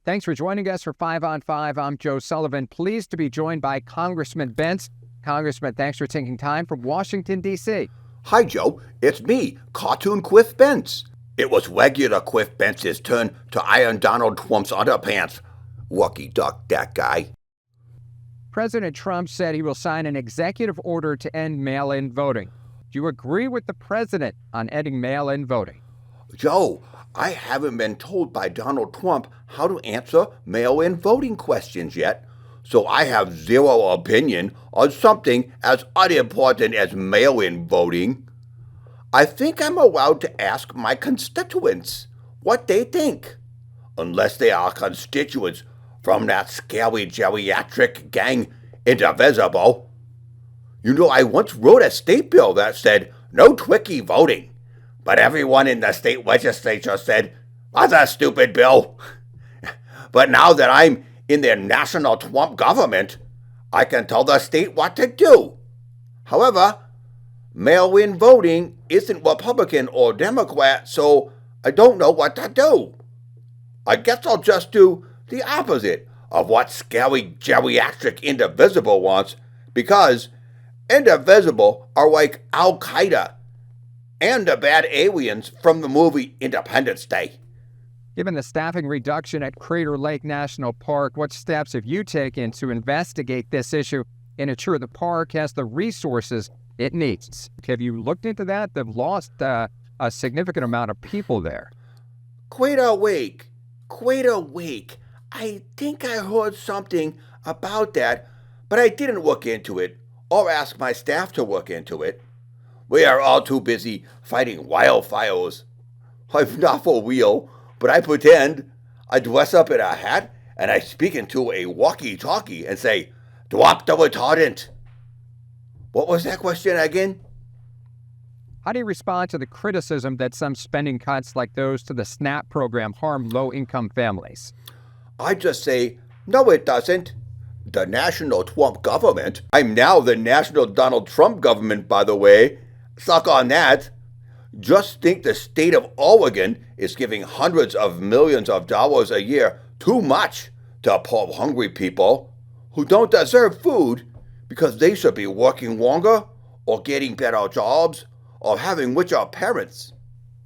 Thanks for joining us for 5 on 5. I'm Joe Sullivan. Pleased to be joined by Congressman Bentz. Congressman, thanks for taking time from Washington, D.C. Hi, Joe. It's me, cartoon Cliff Bentz. It was regular Cliff Bentz's turn to iron Donald Trump's underpants. Lucky duck, that guy. President Trump said he will sign an executive order to end mail-in voting. Do you agree with the president on ending mail-in voting? Joe, I haven't been told by Donald Trump how to answer mail-in voting questions yet, so I have zero opinion on something as unimportant as mail-in voting. I think I'm allowed to ask my constituents what they think, unless they are constituents from that scary geriatric gang indivisible. You know, I once wrote a state bill that said no Twickie voting, but everyone in the state legislature said, "That's a stupid bill." But now that I'm in the national Trump government, I can tell the state what to do. However, mail-in voting isn't Republican or Democrat, so I don't know what to do. I guess I'll just do the opposite of what scary geriatric indivisible wants, because indivisible are like Al-Qaeda and the bad aliens from the movie Independence Day. Given the staffing reduction at Crater Lake National Park, what steps have you taken to investigate this issue and ensure the park has the resources it needs? Have you looked into that? They've lost a significant amount of people there. Crater Lake. I think I heard something about that, but I didn't look into it or ask my staff to look into it. We are all too busy fighting wildfires. I'm not for real, but I pretend. I dress up in a hat and I speak into a walkie-talkie and say, "Drop the retardant." What was that question again? How do you respond to the criticism that some spending cuts like those to the SNAP program harm low-income families? I just say, no, it doesn't. The national Trump government. I'm now the national Donald Trump government, by the way. Suck on that. Just think the state of Oregon is giving hundreds of millions of dollars a year, too much, to poor hungry people who don't deserve food because they should be working longer or getting better jobs or having richer parents.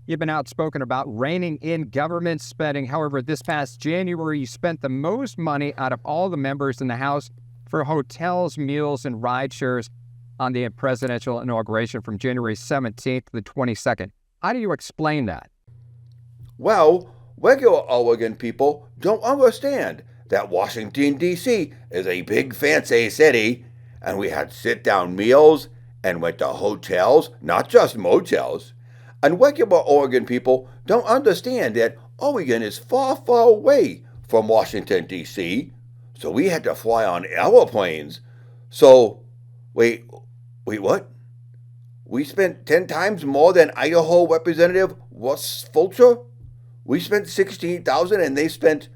You've been outspoken about reining in government spending. However, this past January, you spent the most money out of all the members in the House for hotels, meals, and ride shares on the presidential inauguration from January 17th to the 22nd. How do you explain that? Well, regular Oregon people don't understand that Washington, D.C. is a big fancy city, and we had sit-down meals and went to hotels, not just motels. And regular Oregon people don't understand that Oregon is far, far away from Washington, D.C., so we had to fly on airplanes. So, wait, what? We spent 10 times more than Idaho Representative Russ Fulcher? We spent $16,000 and they spent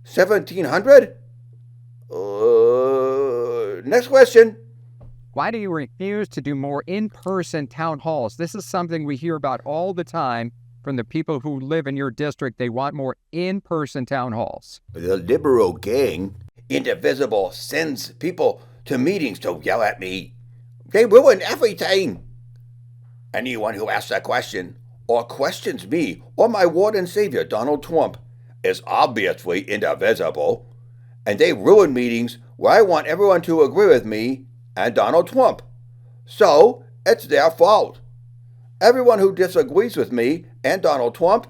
$1,700? Next question. Why do you refuse to do more in-person town halls? This is something we hear about all the time from the people who live in your district. They want more in-person town halls. The liberal gang, indivisible, sends people to meetings to yell at me. They ruin everything. Anyone who asks a question or questions me or my Lord and Savior, Donald Trump, is obviously indivisible, and they ruin meetings where I want everyone to agree with me and Donald Trump. So, it's their fault. Everyone who disagrees with me and Donald Trump,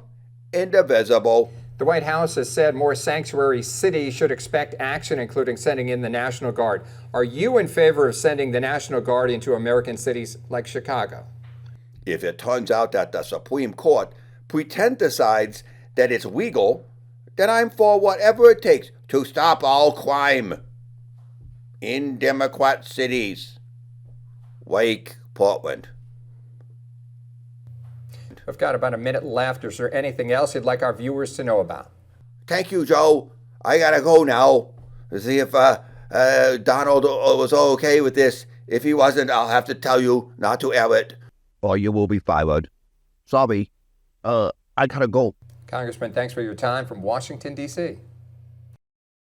indivisible. The White House has said more sanctuary cities should expect action, including sending in the National Guard. Are you in favor of sending the National Guard into American cities like Chicago? If it turns out that the Supreme Court decides that it's legal, then I'm for whatever it takes to stop all crime in Democrat cities like Portland. We've got about a minute left. Is there anything else you'd like our viewers to know about? Thank you, Joe. I gotta go now to see if Donald was okay with this. If he wasn't, I'll have to tell you not to air it, or you will be fired. Sorry. I gotta go. Congressman, thanks for your time from Washington, D.C.